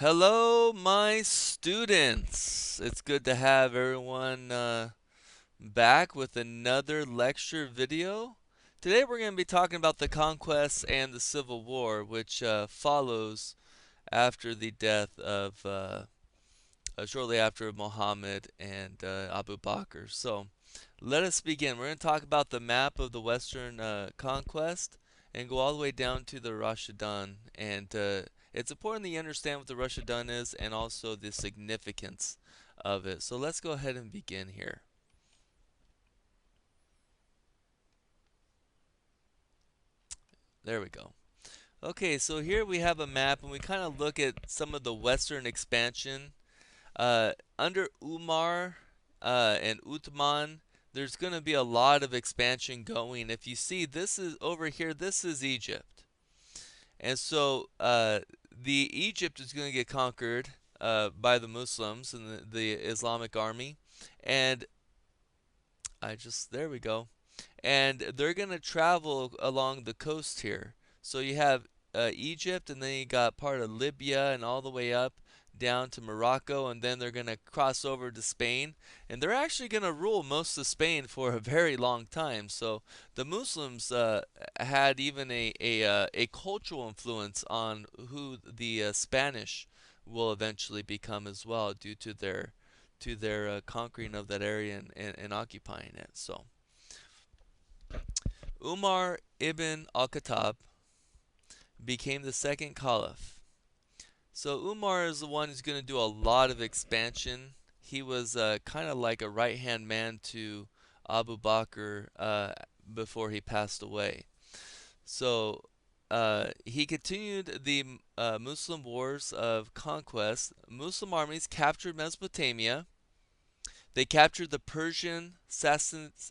Hello, my students. It's good to have everyone back with another lecture video. Today we're going to be talking about the conquest and the Civil War, which follows after the death of shortly after Muhammad and Abu Bakr. So let us begin. We're going to talk about the map of the Western conquest and go all the way down to the Rashidan. And it's important that you understand what the Rashidan is and also the significance of it. So let's go ahead and begin here. There we go. Okay, so here we have a map and we kind of look at some of the Western expansion. Under Umar and Uthman, there's going to be a lot of expansion going. If you see, this is over here, this is Egypt. And so the Egypt is going to get conquered by the Muslims and the Islamic army. And there we go. And they're going to travel along the coast here. So you have Egypt, and then you got part of Libya, and all the way up down to Morocco, and then they're going to cross over to Spain. And they're actually going to rule most of Spain for a very long time. So the Muslims had even a cultural influence on who the Spanish will eventually become as well, due to their conquering of that area and occupying it. So Umar ibn al-Khattab became the second caliph. So Umar is the one who's going to do a lot of expansion. He was kind of like a right-hand man to Abu Bakr before he passed away. So he continued the Muslim wars of conquest. Muslim armies captured Mesopotamia. They captured the Persian Sassanid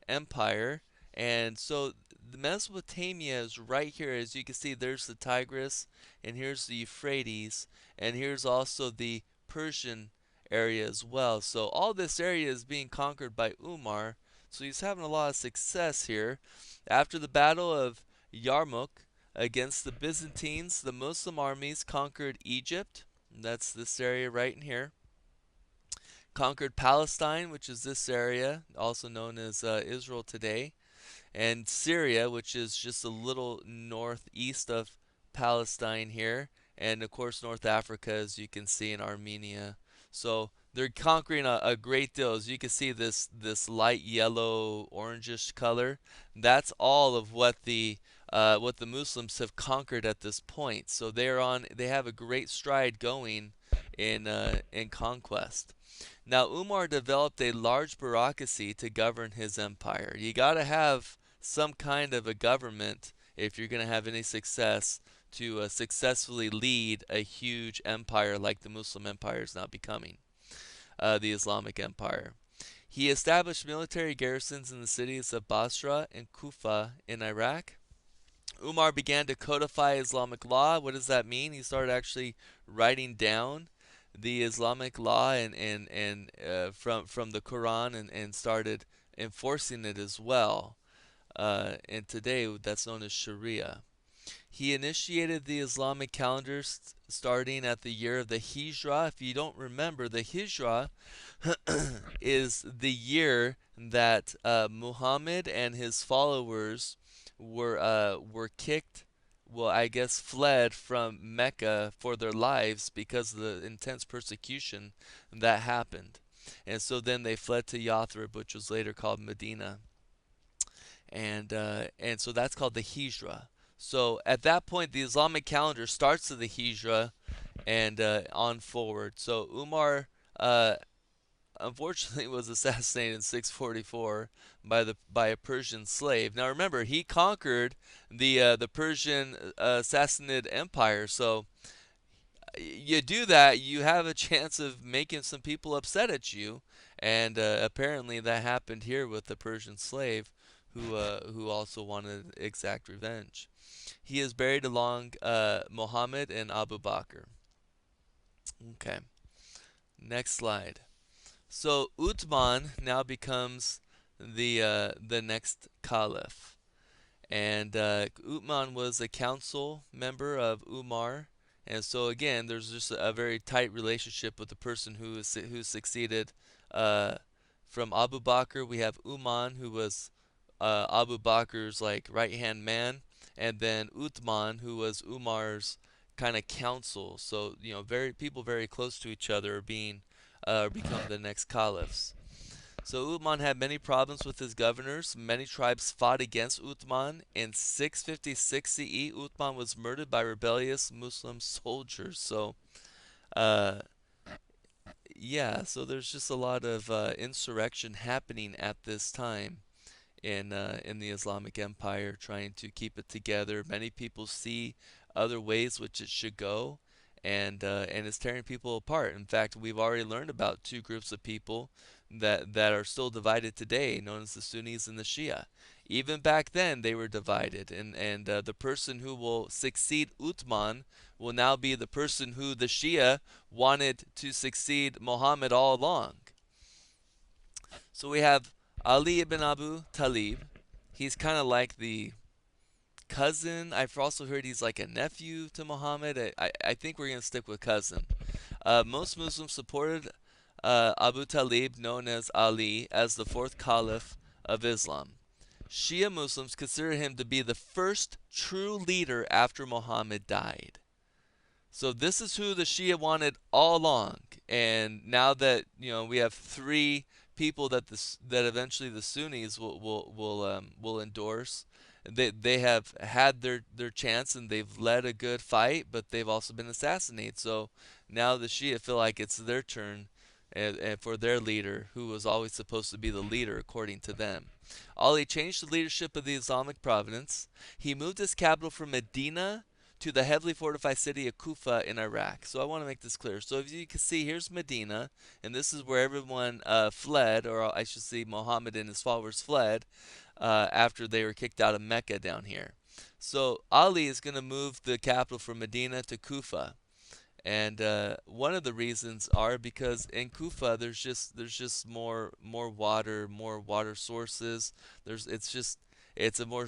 Empire, and so the Mesopotamia is right here. As you can see, there's the Tigris, and here's the Euphrates, and here's also the Persian area as well. So all this area is being conquered by Umar. So he's having a lot of success here. After the Battle of Yarmouk against the Byzantines, the Muslim armies conquered Egypt. That's this area right in here. Conquered Palestine, which is this area, also known as Israel today, and Syria, which is just a little northeast of Palestine here, and of course North Africa, as you can see, in Armenia. So they're conquering a great deal. As you can see, this light yellow orangish color, that's all of what the Muslims have conquered at this point. So they have a great stride going in conquest. Now, Umar developed a large bureaucracy to govern his empire. You got to have some kind of a government if you're going to have any success to successfully lead a huge empire like the Muslim empire is now becoming, the Islamic empire. He established military garrisons in the cities of Basra and Kufa in Iraq. Umar began to codify Islamic law. What does that mean? He started actually writing down the Islamic law and from the Quran and started enforcing it as well. And today that's known as Sharia. He initiated the Islamic calendar starting at the year of the Hijra. If you don't remember, the Hijra is the year that Muhammad and his followers were kicked, well, I guess fled from Mecca for their lives because of the intense persecution that happened. And so then they fled to Yathrib, which was later called Medina. And so that's called the Hijra. So at that point, the Islamic calendar starts to the Hijra and on forward. So Umar unfortunately was assassinated in 644 by a Persian slave. Now remember, he conquered the Persian Sassanid Empire. So you do that, you have a chance of making some people upset at you, and apparently that happened here with the Persian slave who also wanted exact revenge. He is buried along Muhammad and Abu Bakr. Okay, next slide. So Uthman now becomes the next caliph, and Uthman was a council member of Umar, And so again, there's just a very tight relationship with the person who succeeded. Uh, from Abu Bakr, we have Uman, who was Abu Bakr's like right hand man, and then Uthman, who was Umar's kind of counsel. So very people very close to each other are being become the next caliphs. So Uthman had many problems with his governors. Many tribes fought against Uthman. In 656 CE, Uthman was murdered by rebellious Muslim soldiers. So, uh, yeah, so there's just a lot of insurrection happening at this time in the Islamic Empire, trying to keep it together. Many people see other ways which it should go, and it's tearing people apart. In fact, we've already learned about two groups of people that are still divided today, known as the Sunnis and the Shia. Even back then, they were divided, and the person who will succeed Uthman will now be the person who the Shia wanted to succeed Muhammad all along. So we have Ali ibn Abu Talib. He's kind of like the cousin. I've also heard he's like a nephew to Muhammad. I think we're going to stick with cousin. Most Muslims supported Abu Talib, known as Ali, as the fourth caliph of Islam. Shia Muslims consider him to be the first true leader after Muhammad died. So this is who the Shia wanted all along, and now that we have three people that eventually the Sunnis will endorse. They have had their chance and they've led a good fight, but they've also been assassinated. So now the Shia feel like it's their turn, and for their leader, who was always supposed to be the leader according to them. Ali changed the leadership of the Islamic province. He moved his capital from Medina to the heavily fortified city of Kufa in Iraq. So I want to make this clear. So if you can see, here's Medina, and this is where everyone fled, or I should say Muhammad and his followers fled after they were kicked out of Mecca down here. So Ali is going to move the capital from Medina to Kufa. And one of the reasons are because in Kufa there's just more water sources. It's a more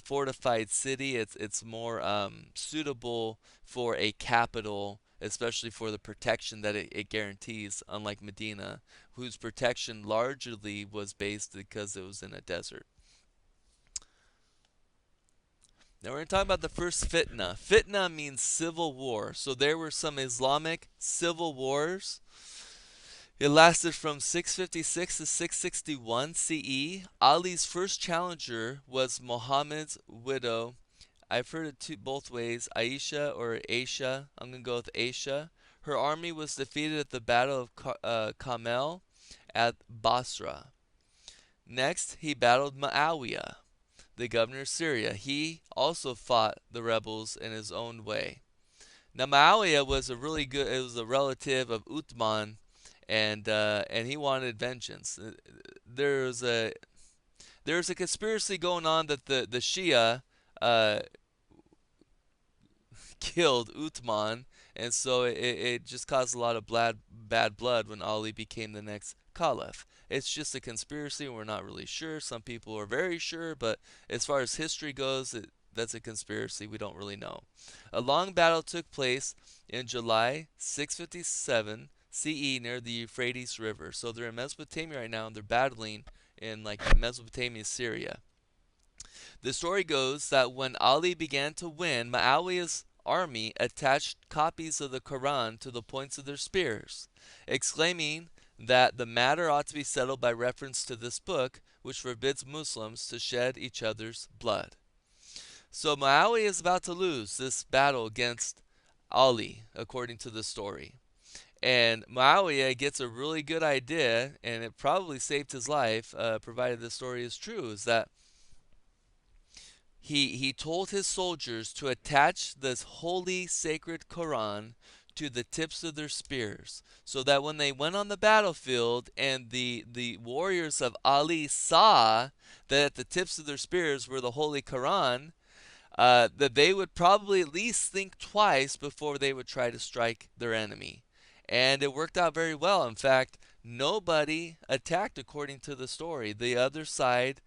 fortified city. It's more suitable for a capital, especially for the protection that it guarantees. Unlike Medina, whose protection largely was based because it was in a desert. Now we're going to talk about the first fitna. Fitna means civil war. So there were some Islamic civil wars. It lasted from 656 to 661 CE. Ali's first challenger was Muhammad's widow. I've heard it both ways, Aisha or Aisha. I'm going to go with Aisha. Her army was defeated at the Battle of Kamel at Basra. Next, he battled Muawiyah, the governor of Syria. He also fought the rebels in his own way. Now Muawiyah was a really good. It was a relative of Uthman, and he wanted vengeance. There's a conspiracy going on that the Shia uh, killed Uthman, and so it just caused a lot of bad blood when Ali became the next caliph. It's just a conspiracy, and we're not really sure. Some people are very sure, but as far as history goes, that's a conspiracy. We don't really know. A long battle took place in July 657 CE near the Euphrates River. So they're in Mesopotamia right now, and they're battling in like Mesopotamia, Syria. The story goes that when Ali began to win, Muawiyah's army attached copies of the Quran to the points of their spears, exclaiming that the matter ought to be settled by reference to this book, which forbids Muslims to shed each other's blood. So Muawiyah is about to lose this battle against Ali, according to the story. And Muawiyah gets a really good idea, and it probably saved his life, provided the story is true, is that he told his soldiers to attach this holy sacred Quran to the tips of their spears, so that when they went on the battlefield and the warriors of Ali saw that at the tips of their spears were the holy Quran, that they would probably at least think twice before they would try to strike their enemy. And it worked out very well. In fact, nobody attacked according to the story. The other side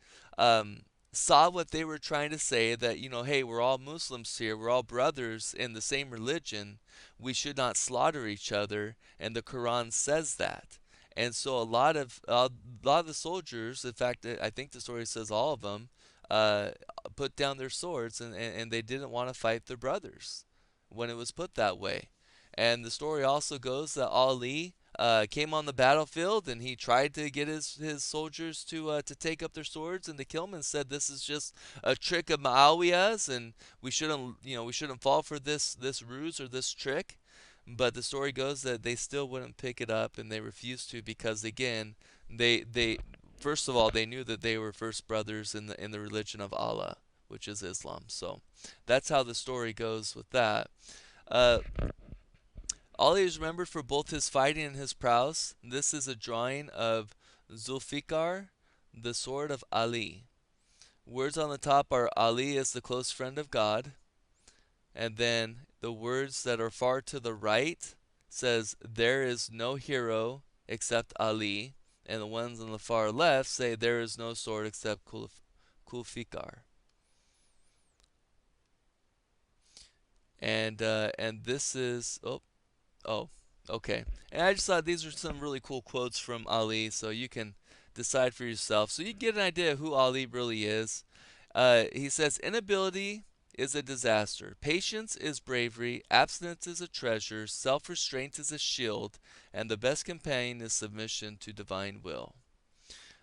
saw what they were trying to say, that, hey, we're all Muslims here, we're all brothers in the same religion, we should not slaughter each other, and the Quran says that. And so a lot of the soldiers, in fact, I think the story says all of them, uh, put down their swords, and they didn't want to fight their brothers when it was put that way. And the story also goes that Ali came on the battlefield, and he tried to get his soldiers to take up their swords and to kill him, and said, "This is just a trick of Muawiyah's, and we shouldn't fall for this ruse or this trick." But the story goes that they still wouldn't pick it up, and they refused to, because again, they first of all, they knew that they were first brothers in the religion of Allah, which is Islam. So that's how the story goes with that. Uh, Ali is remembered for both his fighting and his prowess. This is a drawing of Zulfikar, the sword of Ali. Words on the top are Ali is the close friend of God, and then the words that are far to the right says there is no hero except Ali, and the ones on the far left say there is no sword except Kulfikar. And this is oh, okay. And I just thought these are some really cool quotes from Ali, so you can decide for yourself. So you get an idea of who Ali really is. He says, inability is a disaster. Patience is bravery. Abstinence is a treasure. Self-restraint is a shield. And the best companion is submission to divine will.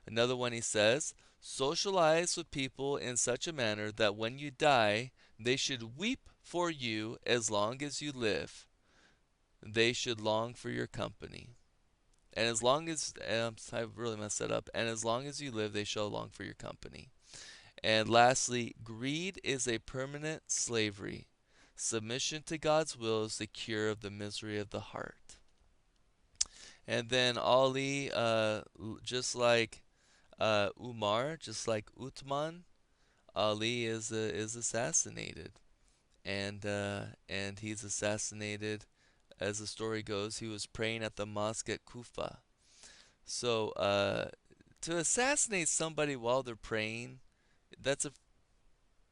Another one he says, socialize with people in such a manner that when you die, they should weep for you as long as you live. They should long for your company. And as long as, I really messed that up, and as long as you live, they shall long for your company. And lastly, greed is a permanent slavery. Submission to God's will is the cure of the misery of the heart. And then Ali, just like Umar, just like Uthman, Ali is assassinated, and he's assassinated. As the story goes, he was praying at the mosque at Kufa. So, to assassinate somebody while they're praying, that's a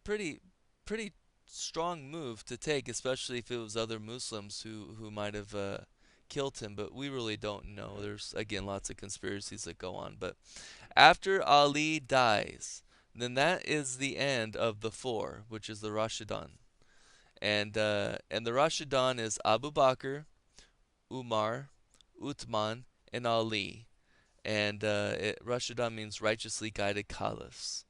pretty pretty strong move to take, especially if it was other Muslims who might have killed him. But we really don't know. There's again lots of conspiracies that go on. But after Ali dies, then that is the end of the four, which is the Rashidan. And the Rashidan is Abu Bakr, Umar, Uthman, and Ali. And Rashidan means righteously guided caliphs.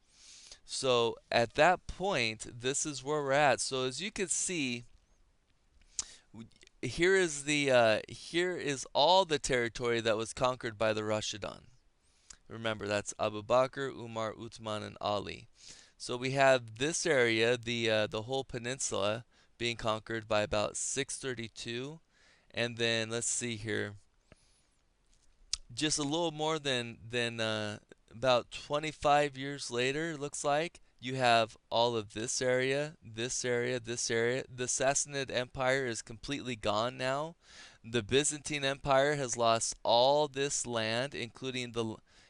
So at that point, this is where we're at. So as you can see, here is all the territory that was conquered by the Rashidan. Remember, that's Abu Bakr, Umar, Uthman, and Ali. So we have this area, the whole peninsula, being conquered by about 632, and then let's see here, just a little more than about 25 years later, it looks like, you have all of this area, this area, this area. The Sassanid Empire is completely gone now. The Byzantine Empire has lost all this land, including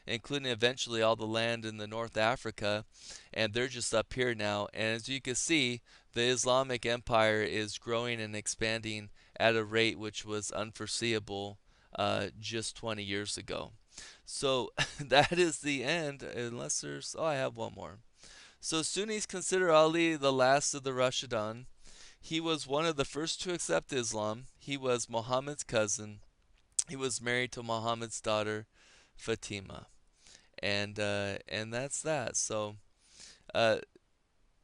eventually all the land in the North Africa, and they're just up here now. And as you can see, the Islamic Empire is growing and expanding at a rate which was unforeseeable just 20 years ago. So that is the end, unless there's, I have one more. So Sunnis consider Ali the last of the Rashidan. He was one of the first to accept Islam. He was Muhammad's cousin. He was married to Muhammad's daughter, Fatima. And that's that. So uh,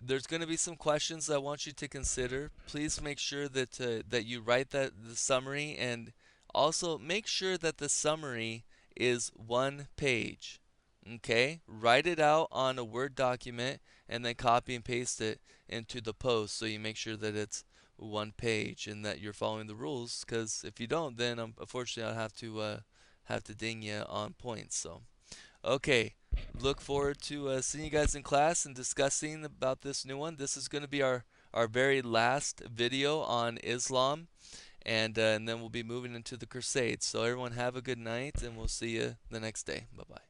there's going to be some questions I want you to consider. Please make sure that you write the summary, and also make sure that the summary is one page. Okay? Write it out on a Word document and then copy and paste it into the post, so you make sure that it's one page and that you're following the rules, because if you don't, then unfortunately I'll have to ding you on points. So okay, look forward to seeing you guys in class and discussing about this new one. This is going to be our very last video on Islam, and then we'll be moving into the Crusades. So everyone have a good night, and we'll see you the next day. Bye-bye.